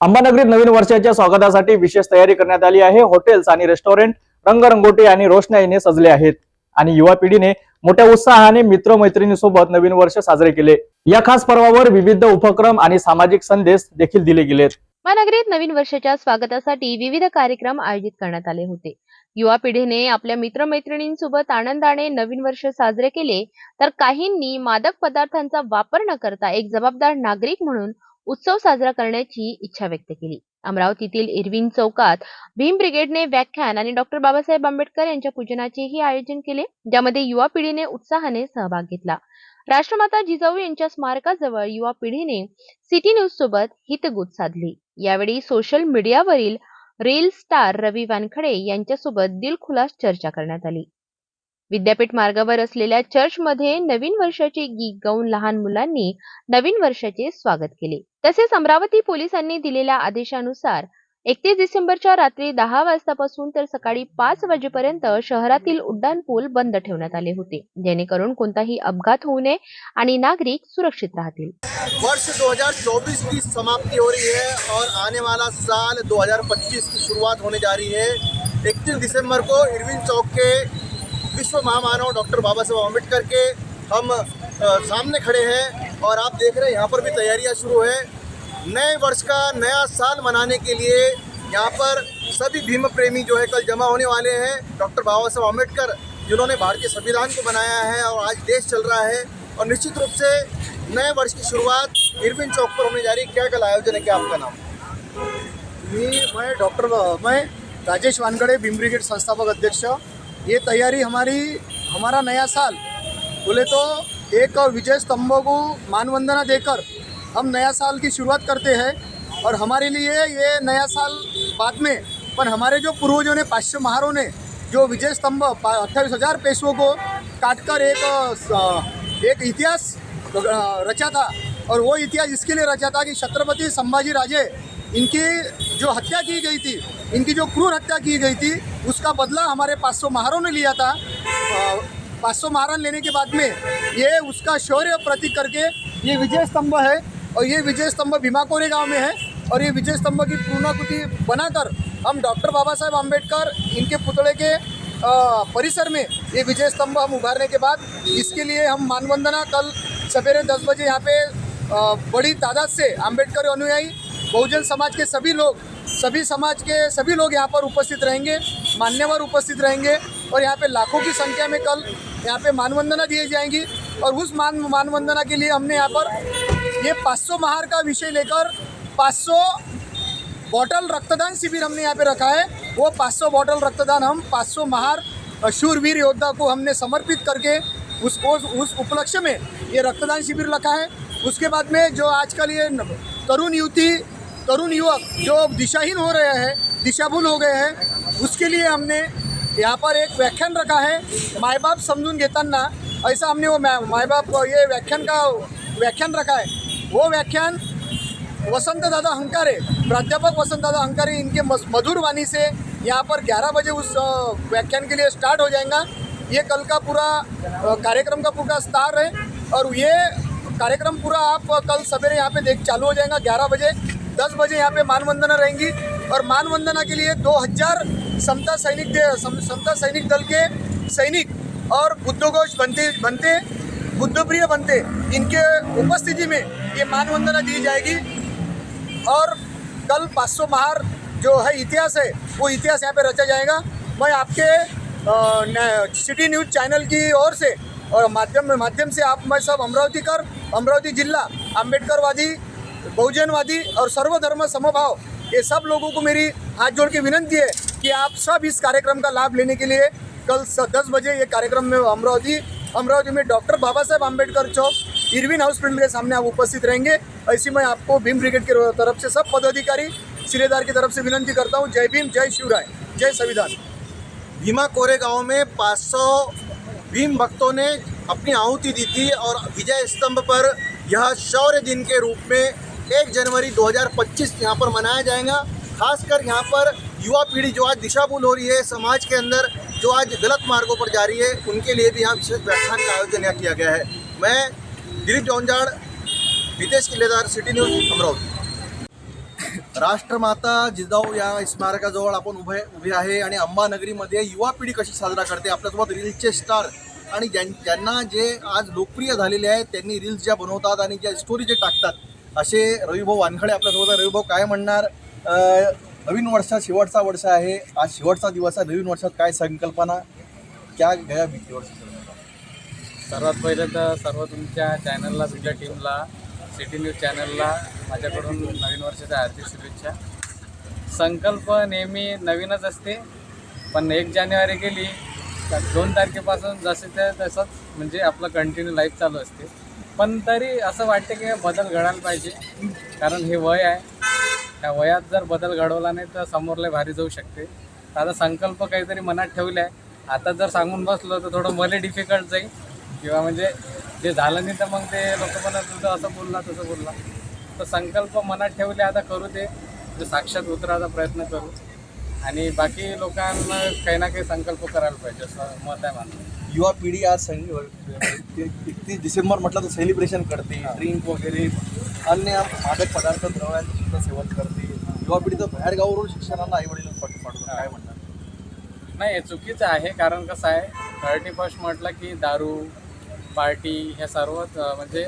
अंबानगरीत नवीन वर्षाच्या स्वागतासाठी विशेष तयारी करण्यात आली आहे। हॉटेल्स आणि रेस्टॉरंट रंगरंगोटी आणि रोषणाईने सजले आहेत आणि युवा पिढीने मोठ्या उत्साहाने मित्रमैत्रिणींसोबत नवीन वर्ष साजरे केले। या खास पर्वावर विविध उपक्रम आणि सामाजिक संदेश देखील दिले गेलेत। अंबानगरीत नवीन वर्षाच्या स्वागतासाठी विविध कार्यक्रम आयोजित करण्यात आले होते। युवा पिढीने आपल्या मित्रमैत्रिणींसोबत आनंदाने नवीन वर्ष साजरे केले, तर काहींनी मादक पदार्थांचा वापर न करता एक जबाबदार नागरिक म्हणून उत्सव साजरा करण्याची इच्छा व्यक्त केली। अमरावतीतील इरविन चौकात भीम ब्रिगेडने व्याख्यान आणि डॉक्टर बाबासाहेब आंबेडकर यांच्या पूजनाचेही आयोजन केले, ज्यामध्ये युवा पिढीने उत्साहाने सहभाग घेतला। राष्ट्रमाता जिजाऊ यांच्या स्मारकाजवळ युवा पिढीने सिटी न्यूज सोबत हितगुज साधली। यावेळी सोशल मीडियावरील रील स्टार रवी वानखडे यांच्यासोबत दिलखुलास चर्चा करण्यात आली। विद्यापीठ मार्गावर असलेल्या चर्चमध्ये नवीन वर्षाचे गीत गाऊन लहान मुलांनी नवीन वर्षाचे स्वागत केले। तसेच अमरावती पोलिसांनी दिलेल्या आदेशानुसार 31 डिसेंबरच्या रात्री 10 वाजतापासून तर सकाळी 5 वाजेपर्यंत शहरातील उड्डाणपूल बंद ठेवण्यात आले होते, जेणेकरून कोणताही अपघात होऊ नये आणि नागरिक सुरक्षित राहतील। वर्ष 2024 की समाप्ति हो रही है और आने वाला साल 2025 की शुरुआत होने जा रही है। 31 दिसंबर को इरविन चौक के विश्व महामानव डॉक्टर बाबा साहेब आम्बेडकर के हम सामने खड़े हैं और आप देख रहे हैं यहाँ पर भी तैयारियाँ शुरू है। नए वर्ष का नया साल मनाने के लिए यहाँ पर सभी भीम प्रेमी जो है कल जमा होने वाले हैं। डॉक्टर बाबा साहेब आम्बेडकर जिन्होंने भारतीय संविधान को बनाया है और आज देश चल रहा है, और निश्चित रूप से नए वर्ष की शुरुआत इरविन चौक पर होने जा रही है। क्या कल आयोजन है, क्या आपका नाम? मैं राजेश वानखड़े भीम ब्रिगेड संस्थापक अध्यक्ष। ये तैयारी हमारा नया साल बोले तो एक विजय स्तंभ को मानवंदना देकर हम नया साल की शुरुआत करते हैं। और हमारे लिए ये नया साल बाद में, पर हमारे जो पूर्वजों ने, पाश्य महारों ने जो विजय स्तंभ 28,000 पेशवों को काटकर एक इतिहास रचा था, और वो इतिहास इसके लिए रचा था कि छत्रपति संभाजी राजे इनकी जो हत्या की गई थी, इनकी जो क्रूर हत्या की गई थी, उसका बदला हमारे 500 महारों ने लिया था। 500 महारन लेने के बाद में ये उसका शौर्य प्रतीक करके ये विजय स्तंभ है, और ये विजय स्तंभ भीमा कोरे गांव में है। और ये विजय स्तंभ की पूर्णाकृति बनाकर हम डॉक्टर बाबा साहेब आम्बेडकर इनके पुतले के परिसर में ये विजय स्तंभ हम उभारने के बाद इसके लिए हम मानवंदना कल सवेरे 10 बजे यहाँ पे बड़ी तादाद से आम्बेडकर अनुयायी, बहुजन समाज के सभी लोग, सभी समाज के सभी लोग यहाँ पर उपस्थित रहेंगे, मान्यवर उपस्थित रहेंगे, और यहाँ पे लाखों की संख्या में कल यहाँ पे मानवंदना दी जाएंगी। और उस मानवंदना के लिए हमने यहाँ पर ये 500 महार का विषय लेकर 500 बॉटल रक्तदान शिविर हमने यहाँ पे रखा है। वो 500 बॉटल रक्तदान हम 500 महार शूरवीर योद्धा को हमने समर्पित करके उस उपलक्ष्य में ये रक्तदान शिविर रखा है। उसके बाद में जो आजकल ये तरुण युवक जो दिशाहीन हो रहे हैं, दिशाभूल हो गए हैं, उसके लिए हमने यहाँ पर एक व्याख्यान रखा है, माय बाप समजून घेताना। ऐसा हमने वो माय बाप ये व्याख्यान रखा है। वो व्याख्यान वसंत दादा हंकारे, प्राध्यापक वसंत दादा हंकारे, इनके मधुर वाणी से यहाँ पर 11 बजे उस व्याख्यान के लिए स्टार्ट हो जाएगा। ये कल का पूरा कार्यक्रम का पूरा स्टार है, और ये कार्यक्रम पूरा आप कल सवेरे यहाँ पे चालू हो जाएगा 11 बजे। 10 बजे यहाँ पे मानवंदना रहेंगी, और मानवंदना के लिए 2000 समता सैनिक दल के सैनिक और बुद्धघोष बनते बुद्धप्रिय बनते, इनके उपस्थिति में ये मानवंदना दी जाएगी। और कल 500 महार जो है इतिहास है, वो इतिहास यहाँ पे रचा जाएगा। मैं आपके सिटी न्यूज़ चैनल की ओर से और माध्यम से मैं सब अमरावती जिला आम्बेडकरवादी, बहुजनवादी और सर्वधर्म समभाव ये सब लोगों को मेरी हाथ जोड़ के विनंती है कि आप सब इस कार्यक्रम का लाभ लेने के लिए कल 10 बजे ये कार्यक्रम में अमरावती में डॉक्टर बाबा साहेब आम्बेडकर चौक इरविन हॉस्पिटल के सामने आप उपस्थित रहेंगे। ऐसी मैं आपको भीम ब्रिगेड की तरफ से सब पदाधिकारी सिलेदार की तरफ से विनंती करता हूँ। जय भीम, जय शिवराय, जय संविधान। भीमा कोरे गांव में 500 भीम भक्तों ने अपनी आहुति दी थी, और विजय स्तंभ पर यह शौर्य दिन के रूप में 1 जनवरी 2025 यहाँ पर मनाया जाएगा। खासकर यहाँ पर युवा पीढ़ी जो आज दिशाभूल हो रही है, समाज के अंदर जो आज गलत मार्गों पर जा रही है, उनके लिए भी यहाँ विशेष व्याख्यान का आयोजन यहाँ किया गया है। मैं दिलीप जौनजाड़, हितेश किल्लेदार, सिटी न्यूज़ अमरावती। राष्ट्रमाता जिजाऊ या स्मारकाजवळ आपण उभे आहे आणि अंबानगरीमध्ये युवा पिढी कशी साजरा करते. आपल्यासोबत रील्सचे स्टार आणि ज्यांना जे आज लोकप्रिय झालेले आहेत त्यांनी रील्स ज्या बनवतात आणि ज्या स्टोरी जे टाकतात असे रविभाऊ वानखडे आपल्यासोबत आहे. रविभाऊ, काय म्हणणार? नवीन वर्षात शेवटचा वर्ष आहे, आज शेवटचा दिवस आहे. नवीन वर्षात काय संकल्पना, क्या गया बीती वर्ष? सर्वात पहिले तर सर्व तुमच्या चॅनलला, तुमच्या टीमला, सिटी न्यूज चॅनलला माझ्याकडून नवीन वर्षाच्या हार्दिक शुभेच्छा. संकल्प नेहमी नवीनच असते, पण 1 जानेवारी गेली तर 2 तारखेपासून जसे ते तसंच म्हणजे आपलं कंटिन्यू लाईफ चालू असते. पण तरी असं वाटते की बदल घडायला पाहिजे, कारण हे वय आहे. त्या वयात जर बदल घडवला नाही तर समोरला भारी जाऊ शकते. तर आता संकल्प काहीतरी मनात ठेवले आहे. आता जर सांगून बसलो तर थोडं मला डिफिकल्ट जाईल, किंवा म्हणजे जे झालं नाही तर मग ते लोक म्हणत तुझं असं बोलला तसं बोलला. तर संकल्प मनात ठेवले, आता करू ते साक्षात उतरायचा प्रयत्न करू. आणि बाकी लोकांना काही ना काही संकल्प करायला पाहिजे असं मत आहे माझं. युवा पिढी आज 31 डिसेंबर म्हटलं तर सेलिब्रेशन करते, ड्रिंक वगैरे अन्य मादक पदार्थ द्रव्यांचं सुद्धा सेवन करते. युवा पिढी तर बाहेर गावावरून शिक्षणाला आईवडील पाठवतात, काय म्हणतात? नाही, हे चुकीचं आहे. कारण कसं आहे, 31 म्हटलं की दारू पार्टी हे सर्वच म्हणजे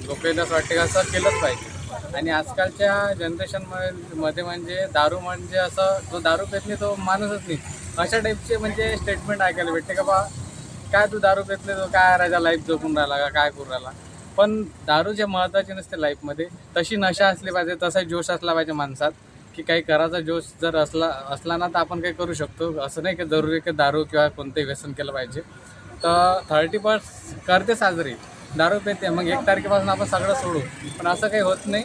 लोकांना असं वाटते का असं केलंच पाहिजे. आणि आजकालच्या जनरेशनमध्ये म्हणजे दारू म्हणजे असं जो दारू पेत नाही तो माणूसच नाही, अशा टाईपचे म्हणजे स्टेटमेंट ऐकायला भेटते का बा काय तू दारू पेत नाही तो काय राजा लाईफ जगून राहिला का काय करून राहिला. पण दारू जे महत्त्वाचे नसते लाईफमध्ये, तशी नशा असली पाहिजे, तसा जोश असला पाहिजे माणसात की काही करायचा जोश जर असला ना तर आपण काही करू शकतो. असं नाही की जरुरी की दारू किंवा कोणतंही व्यसन केलं पाहिजे. तर 31 करते साजरी, दारू पेते, मग 1 तारखेपासून आपण सगळं सोडू. पण असं काही होत नाही.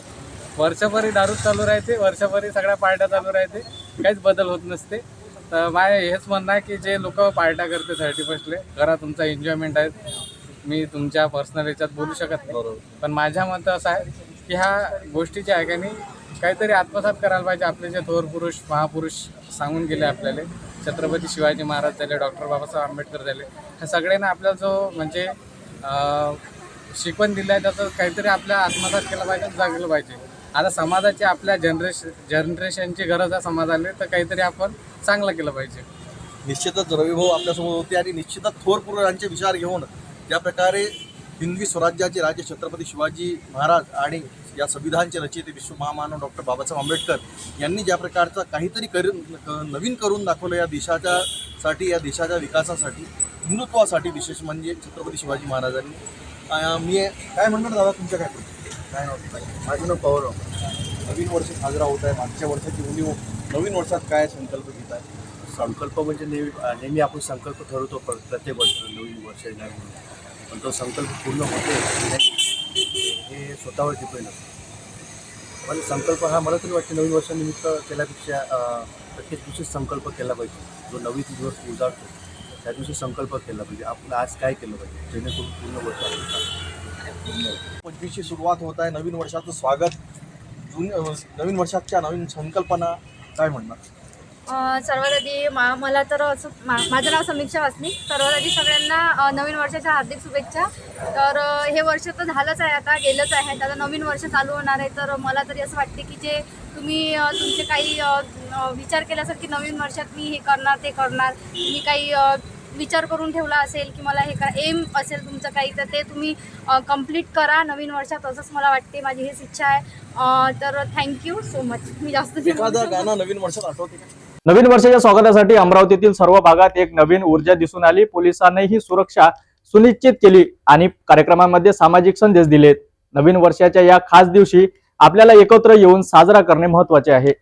वर्षभरी दारू चालू राहते, वर्षभरी सगळ्या पार्ट्या चालू राहते, काहीच बदल होत नसते. तर माझं हेच म्हणणं आहे की जे लोक पार्ट्या करते 31ले, करा, तुमचा एन्जॉयमेंट आहे. मी तुमच्या पर्सनल याच्यात बोलू शकत नाही, पण माझ्या मतं असं आहे की ह्या गोष्टीच्या आहे का नाही काहीतरी आत्मसात करायला पाहिजे. आपले जे थोर पुरुष महापुरुष सांगून गेले आपल्याला, छत्रपती शिवाजी महाराज झाले, डॉक्टर बाबासाहेब आंबेडकर झाले, ह्या सगळ्यांना आपल्याला जो म्हणजे शिकवण दिलं आहे त्याचं काहीतरी आपल्या आत्मसात केलं पाहिजे, जागलं पाहिजे. आता समाजाची आपल्या जनरेशनची गरज आहे समाजाला, तर काहीतरी आपण चांगलं केलं पाहिजे. निश्चितच रविभाऊ आपल्यासमोर होते आणि निश्चितच थोर पुरुषांचे विचार घेऊन ज्या प्रकारे हिंदवी स्वराज्याचे राजे छत्रपती शिवाजी महाराज आणि या संविधानचे रचयिते विश्व महामानव डॉक्टर बाबासाहेब आंबेडकर यांनी ज्या प्रकारचं काहीतरी नवीन करून दाखवलं या देशाच्यासाठी, या देशाच्या विकासासाठी, हिंदुत्वासाठी, विशेष म्हणजे छत्रपती शिवाजी महाराजांनी. मी काय म्हणणार दादा, तुमच्या काय नव्हतं? माझं नाव पवार. नवीन वर्ष साजरा होत आहे, मागच्या वर्षाची उणीव, नवीन वर्षात काय संकल्प घेत आहे? संकल्प म्हणजे नेहमी आपण संकल्प ठरवतो प्रत्येक वर्ष नवीन वर्ष येणार म्हणून, पण तो संकल्प पूर्ण होतो हे स्वतःवर डिपेंड असतो. पण संकल्प हा मला तरी वाटते नवीन वर्षानिमित्त केल्यापेक्षा प्रत्येक दिवशी संकल्प केला पाहिजे. जो नवीन दिवस उजाडतो त्या दिवशी संकल्प केला पाहिजे, आपण आज काय केलं पाहिजे जेणेकरून पूर्ण वर्ष आपलं 25ची सुरुवात होत आहे, नवीन वर्षाचं स्वागत, नवीन वर्षाच्या नवीन संकल्पना, काय म्हणणार? सर्वात आधी मला तर असं माझं नाव समीक्षा वासनिक. सर्वात आधी सगळ्यांना नवीन वर्षाच्या हार्दिक शुभेच्छा. तर हे वर्ष तर झालंच आहे, आता गेलंच आहे, आता नवीन वर्ष चालू होणार आहे. तर मला तरी असं वाटते की जे तुम्ही तुमचे काही विचार केला असेल की नवीन वर्षात मी हे करणार ते करणार, मी काही विचार करून ठेवला असेल की मला हे एम असेल तुमचं काही, तर ते तुम्ही कंप्लीट करा नवीन वर्षात, असंच मला वाटते, माझी हीच इच्छा आहे. तर थँक्यू सो मच. मी जास्त एखादं गाणं नवीन वर्षात आठवते का? नवीन वर्षाच्या स्वागतासाठी अमरावतीतील सर्व भागात एक नवीन ऊर्जा दिसून आली. पोलिसांनीही सुरक्षा सुनिश्चित केली आणि कार्यक्रमांमध्ये सामाजिक संदेश दिलेत. नवीन वर्षाच्या या खास दिवशी आपल्याला एकत्र येऊन साजरा करणे महत्त्वाचे आहे.